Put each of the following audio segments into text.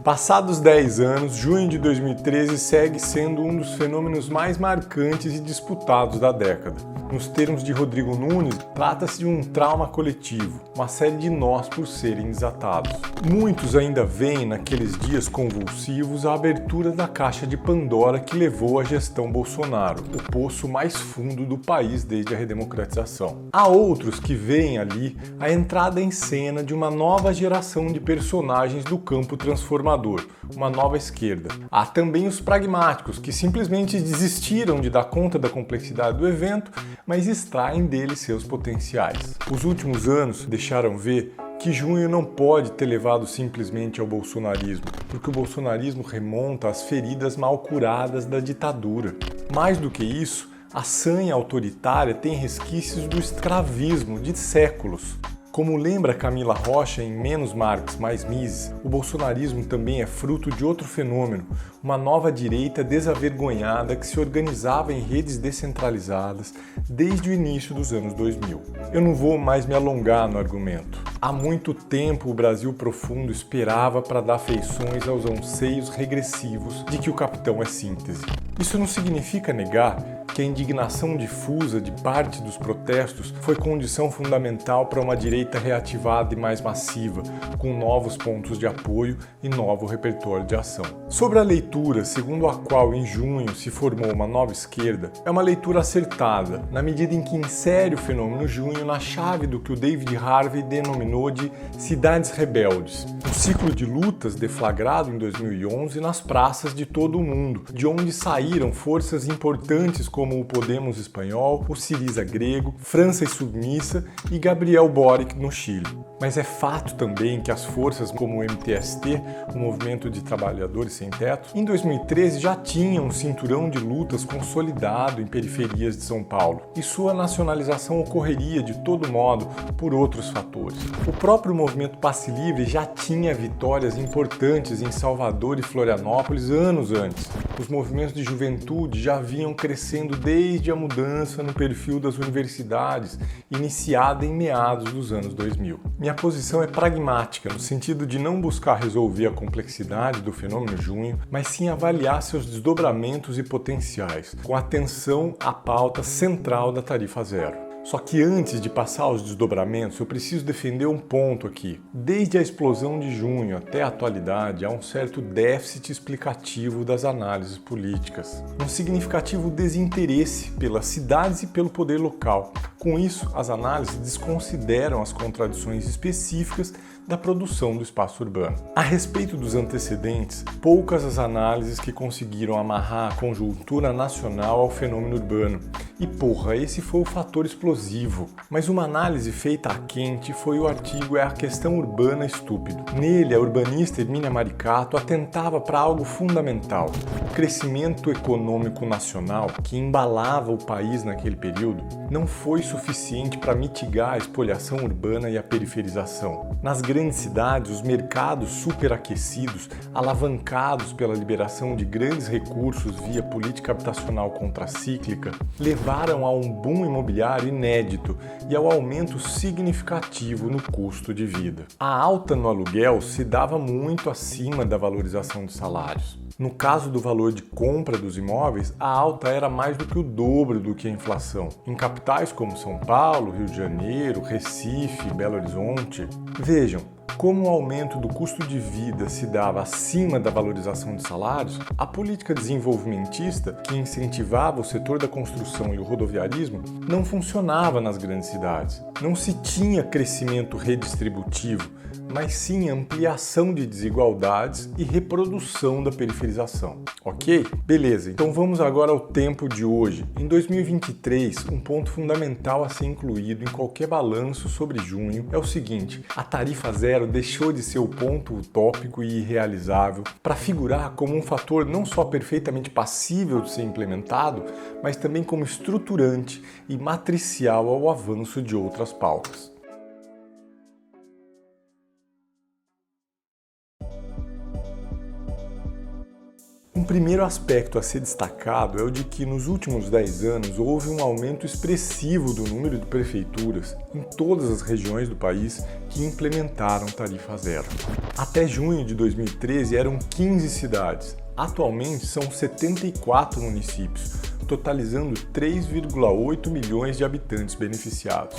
Passados 10 anos, junho de 2013 segue sendo um dos fenômenos mais marcantes e disputados da década. Nos termos de Rodrigo Nunes, trata-se de um trauma coletivo, uma série de nós por serem desatados. Muitos ainda veem naqueles dias convulsivos a abertura da caixa de Pandora que levou à gestão Bolsonaro, o poço mais fundo do país desde a redemocratização. Há outros que veem ali a entrada em cena de uma nova geração de personagens do campo transformador, uma nova esquerda. Há também os pragmáticos, que simplesmente desistiram de dar conta da complexidade do evento, mas extraem dele seus potenciais. Os últimos anos deixaram ver que junho não pode ter levado simplesmente ao bolsonarismo, porque o bolsonarismo remonta às feridas mal curadas da ditadura. Mais do que isso, a sanha autoritária tem resquícios do escravismo de séculos. Como lembra Camila Rocha em Menos Marx, Mais Mises, o bolsonarismo também é fruto de outro fenômeno, uma nova direita desavergonhada que se organizava em redes descentralizadas desde o início dos anos 2000. Eu não vou mais me alongar no argumento. Há muito tempo o Brasil profundo esperava para dar feições aos anseios regressivos de que o capitão é síntese. Isso não significa negar que a indignação difusa de parte dos protestos foi condição fundamental para uma direita reativada e mais massiva, com novos pontos de apoio e novo repertório de ação. Sobre a leitura, segundo a qual em junho se formou uma nova esquerda, é uma leitura acertada, na medida em que insere o fenômeno junho na chave do que o David Harvey denominou de cidades rebeldes, um ciclo de lutas deflagrado em 2011 nas praças de todo o mundo, de onde saíram forças importantes como o Podemos espanhol, o Syriza grego, França Insubmissa e Gabriel Boric no Chile. Mas é fato também que as forças como o MTST, o Movimento de Trabalhadores Sem Teto, em 2013 já tinham um cinturão de lutas consolidado em periferias de São Paulo, e sua nacionalização ocorreria de todo modo por outros fatores. O próprio movimento Passe Livre já tinha vitórias importantes em Salvador e Florianópolis anos antes. Os movimentos de juventude já vinham crescendo desde a mudança no perfil das universidades, iniciada em meados dos anos 2000. Minha posição é pragmática, no sentido de não buscar resolver a complexidade do fenômeno junho, mas sim avaliar seus desdobramentos e potenciais, com atenção à pauta central da tarifa zero. Só que antes de passar aos desdobramentos, eu preciso defender um ponto aqui. Desde a explosão de junho até a atualidade, há um certo déficit explicativo das análises políticas. Um significativo desinteresse pelas cidades e pelo poder local. Com isso, as análises desconsideram as contradições específicas da produção do espaço urbano. A respeito dos antecedentes, poucas as análises que conseguiram amarrar a conjuntura nacional ao fenômeno urbano. E esse foi o fator explosivo. Mas uma análise feita a quente foi o artigo É a Questão Urbana Estúpido. Nele, a urbanista Hermínia Maricato atentava para algo fundamental. O crescimento econômico nacional, que embalava o país naquele período, não foi suficiente para mitigar a espoliação urbana e a periferização. Nas grandes cidades, os mercados superaquecidos, alavancados pela liberação de grandes recursos via política habitacional contracíclica, levaram a um boom imobiliário inédito e ao aumento significativo no custo de vida. A alta no aluguel se dava muito acima da valorização de salários. No caso do valor de compra dos imóveis, a alta era mais do que o dobro do que a inflação. Em capitais como São Paulo, Rio de Janeiro, Recife, Belo Horizonte. Vejam, como o aumento do custo de vida se dava acima da valorização de salários, a política desenvolvimentista, que incentivava o setor da construção e o rodoviarismo, não funcionava nas grandes cidades. Não se tinha crescimento redistributivo, mas sim ampliação de desigualdades e reprodução da periferização. Ok? Beleza, então vamos agora ao tempo de hoje. Em 2023, um ponto fundamental a ser incluído em qualquer balanço sobre junho é o seguinte: a tarifa zero deixou de ser o ponto utópico e irrealizável para figurar como um fator não só perfeitamente passível de ser implementado, mas também como estruturante e matricial ao avanço de outras pautas. Um primeiro aspecto a ser destacado é o de que nos últimos 10 anos houve um aumento expressivo do número de prefeituras em todas as regiões do país que implementaram tarifa zero. Até junho de 2013 eram 15 cidades, atualmente são 74 municípios, totalizando 3,8 milhões de habitantes beneficiados.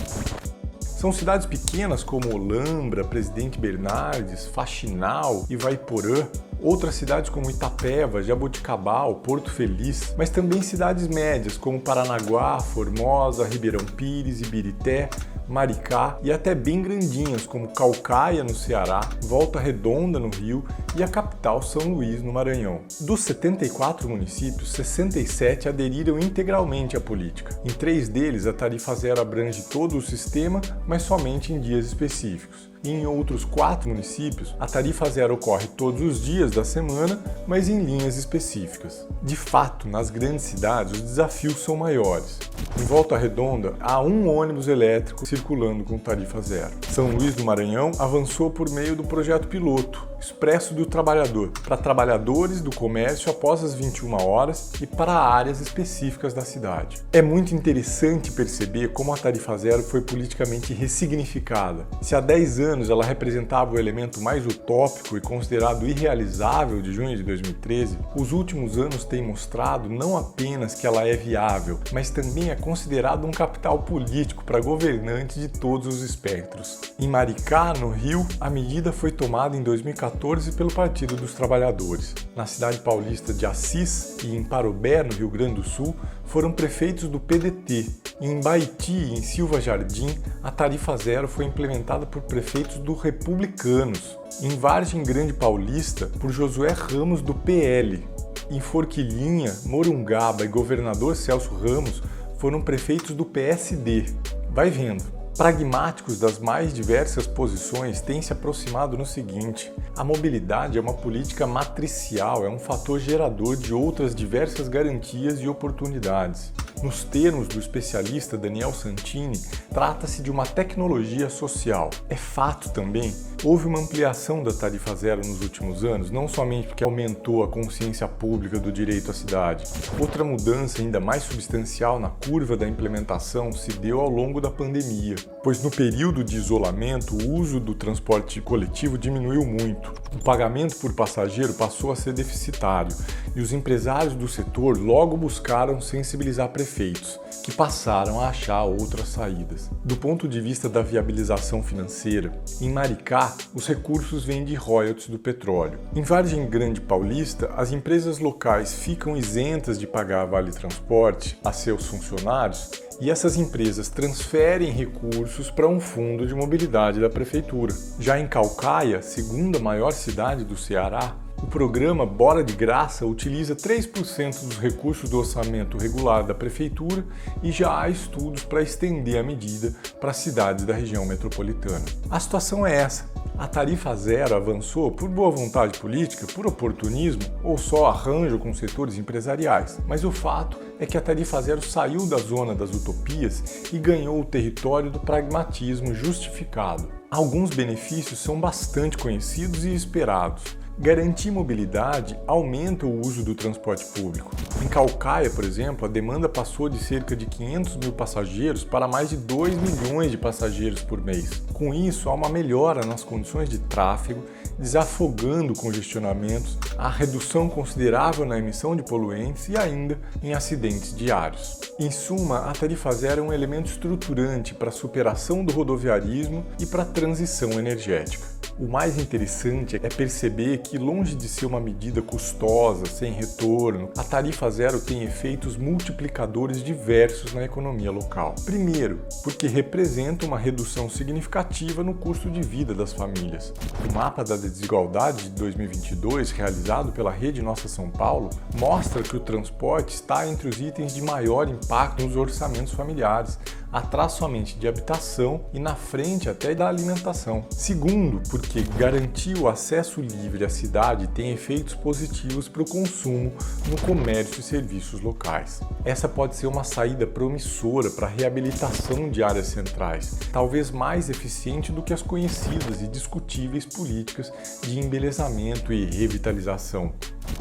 São cidades pequenas como Olambra, Presidente Bernardes, Faxinal e Ivaiporã, outras cidades como Itapeva, Jaboticabal, Porto Feliz, mas também cidades médias como Paranaguá, Formosa, Ribeirão Pires, Ibirité, Maricá e até bem grandinhas como Caucaia, no Ceará, Volta Redonda, no Rio e a capital São Luís, no Maranhão. Dos 74 municípios, 67 aderiram integralmente à política. Em 3 deles, a tarifa zero abrange todo o sistema, mas somente em dias específicos. E em outros 4 municípios, a tarifa zero ocorre todos os dias da semana, mas em linhas específicas. De fato, nas grandes cidades, os desafios são maiores. Em Volta Redonda, há um ônibus elétrico circulando com tarifa zero. São Luís do Maranhão avançou por meio do projeto piloto Expresso do Trabalhador, para trabalhadores do comércio após as 21 horas e para áreas específicas da cidade. É muito interessante perceber como a tarifa zero foi politicamente ressignificada. Se há 10 anos ela representava o elemento mais utópico e considerado irrealizável de junho de 2013, os últimos anos têm mostrado não apenas que ela é viável, mas também é considerado um capital político para governantes de todos os espectros. Em Maricá, no Rio, a medida foi tomada em 2014 pelo Partido dos Trabalhadores. Na cidade paulista de Assis e em Parobé, no Rio Grande do Sul, foram prefeitos do PDT. E em Baiti e em Silva Jardim, a tarifa zero foi implementada por prefeitos do Republicanos. Em Vargem Grande Paulista, por Josué Ramos, do PL. Em Forquilhinha, Morungaba e Governador Celso Ramos foram prefeitos do PSD. Vai vendo. Pragmáticos das mais diversas posições têm se aproximado no seguinte: a mobilidade é uma política matricial, é um fator gerador de outras diversas garantias e oportunidades. Nos termos do especialista Daniel Santini, trata-se de uma tecnologia social. É fato também, houve uma ampliação da tarifa zero nos últimos anos, não somente porque aumentou a consciência pública do direito à cidade. Outra mudança ainda mais substancial na curva da implementação se deu ao longo da pandemia, pois no período de isolamento o uso do transporte coletivo diminuiu muito. O pagamento por passageiro passou a ser deficitário e os empresários do setor logo buscaram sensibilizar prefeitos, que passaram a achar outras saídas. Do ponto de vista da viabilização financeira, em Maricá, os recursos vêm de royalties do petróleo. Em Vargem Grande Paulista, as empresas locais ficam isentas de pagar vale transporte a seus funcionários e essas empresas transferem recursos para um fundo de mobilidade da prefeitura. Já em Caucaia, segunda maior cidade do Ceará, o programa Bora de Graça utiliza 3% dos recursos do orçamento regular da prefeitura e já há estudos para estender a medida para cidades da região metropolitana. A situação é essa. A tarifa zero avançou por boa vontade política, por oportunismo ou só arranjo com setores empresariais. Mas o fato é que a tarifa zero saiu da zona das utopias e ganhou o território do pragmatismo justificado. Alguns benefícios são bastante conhecidos e esperados. Garantir mobilidade aumenta o uso do transporte público. Em Caucaia, por exemplo, a demanda passou de cerca de 500 mil passageiros para mais de 2 milhões de passageiros por mês. Com isso, há uma melhora nas condições de tráfego, desafogando congestionamentos, há redução considerável na emissão de poluentes e ainda em acidentes diários. Em suma, a tarifa zero é um elemento estruturante para a superação do rodoviarismo e para a transição energética. O mais interessante é perceber que, longe de ser uma medida custosa, sem retorno, a tarifa zero tem efeitos multiplicadores diversos na economia local. Primeiro, porque representa uma redução significativa no custo de vida das famílias. O mapa da desigualdade de 2022, realizado pela Rede Nossa São Paulo, mostra que o transporte está entre os itens de maior impacto nos orçamentos familiares, atrás somente de habitação e na frente até da alimentação. Segundo, porque garantir o acesso livre à cidade tem efeitos positivos para o consumo no comércio e serviços locais. Essa pode ser uma saída promissora para a reabilitação de áreas centrais, talvez mais eficiente do que as conhecidas e discutíveis políticas de embelezamento e revitalização.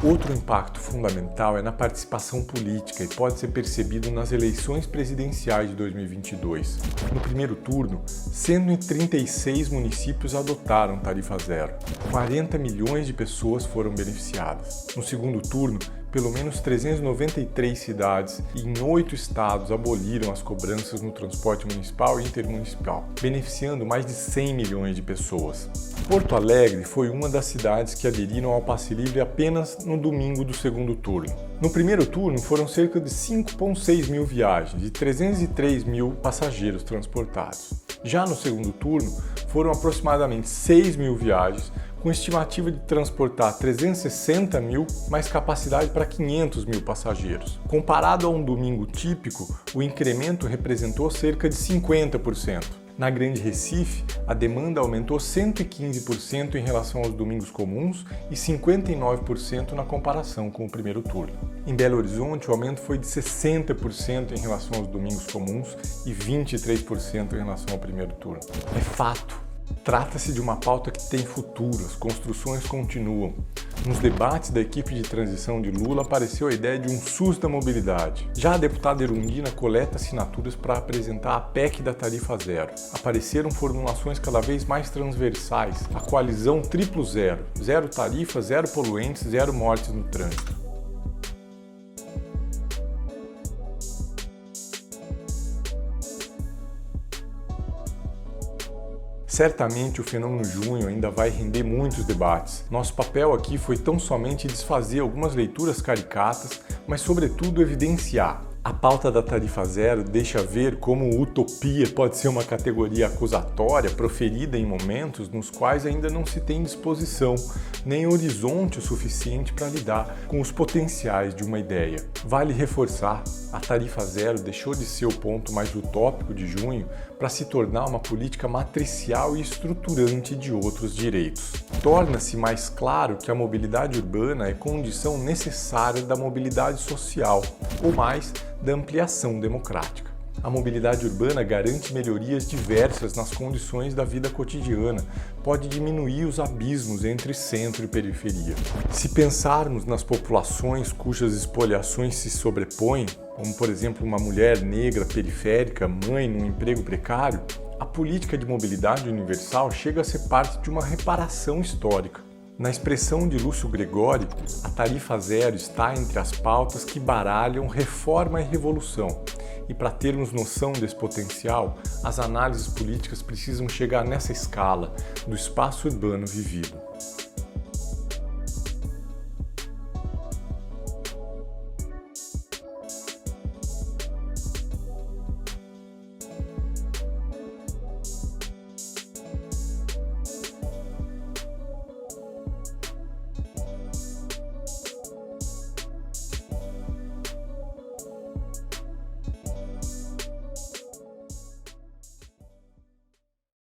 Outro impacto fundamental é na participação política e pode ser percebido nas eleições presidenciais de 2022. No primeiro turno, 136 municípios adotaram tarifa zero. 40 milhões de pessoas foram beneficiadas. No segundo turno, pelo menos 393 cidades e em 8 estados aboliram as cobranças no transporte municipal e intermunicipal, beneficiando mais de 100 milhões de pessoas. Porto Alegre foi uma das cidades que aderiram ao passe livre apenas no domingo do segundo turno. No primeiro turno foram cerca de 5,6 mil viagens e 303 mil passageiros transportados. Já no segundo turno foram aproximadamente 6 mil viagens, com estimativa de transportar 360 mil, mais capacidade para 500 mil passageiros. Comparado a um domingo típico, o incremento representou cerca de 50%. Na Grande Recife, a demanda aumentou 115% em relação aos domingos comuns e 59% na comparação com o primeiro turno. Em Belo Horizonte, o aumento foi de 60% em relação aos domingos comuns e 23% em relação ao primeiro turno. É fato. Trata-se de uma pauta que tem futuro, as construções continuam. Nos debates da equipe de transição de Lula apareceu a ideia de um SUS da mobilidade. Já a deputada Erundina coleta assinaturas para apresentar a PEC da tarifa zero. Apareceram formulações cada vez mais transversais, a coalizão triplo zero, zero tarifa, zero poluentes, zero mortes no trânsito. Certamente o fenômeno junho ainda vai render muitos debates. Nosso papel aqui foi tão somente desfazer algumas leituras caricatas, mas sobretudo evidenciar. A pauta da tarifa zero deixa ver como utopia pode ser uma categoria acusatória proferida em momentos nos quais ainda não se tem disposição nem horizonte o suficiente para lidar com os potenciais de uma ideia. Vale reforçar, a tarifa zero deixou de ser o ponto mais utópico de junho para se tornar uma política matricial e estruturante de outros direitos. Torna-se mais claro que a mobilidade urbana é condição necessária da mobilidade social, ou mais, da ampliação democrática. A mobilidade urbana garante melhorias diversas nas condições da vida cotidiana, pode diminuir os abismos entre centro e periferia. Se pensarmos nas populações cujas espoliações se sobrepõem, como por exemplo uma mulher negra periférica, mãe num emprego precário, a política de mobilidade universal chega a ser parte de uma reparação histórica. Na expressão de Lúcio Gregori, a tarifa zero está entre as pautas que baralham reforma e revolução. E para termos noção desse potencial, as análises políticas precisam chegar nessa escala do espaço urbano vivido.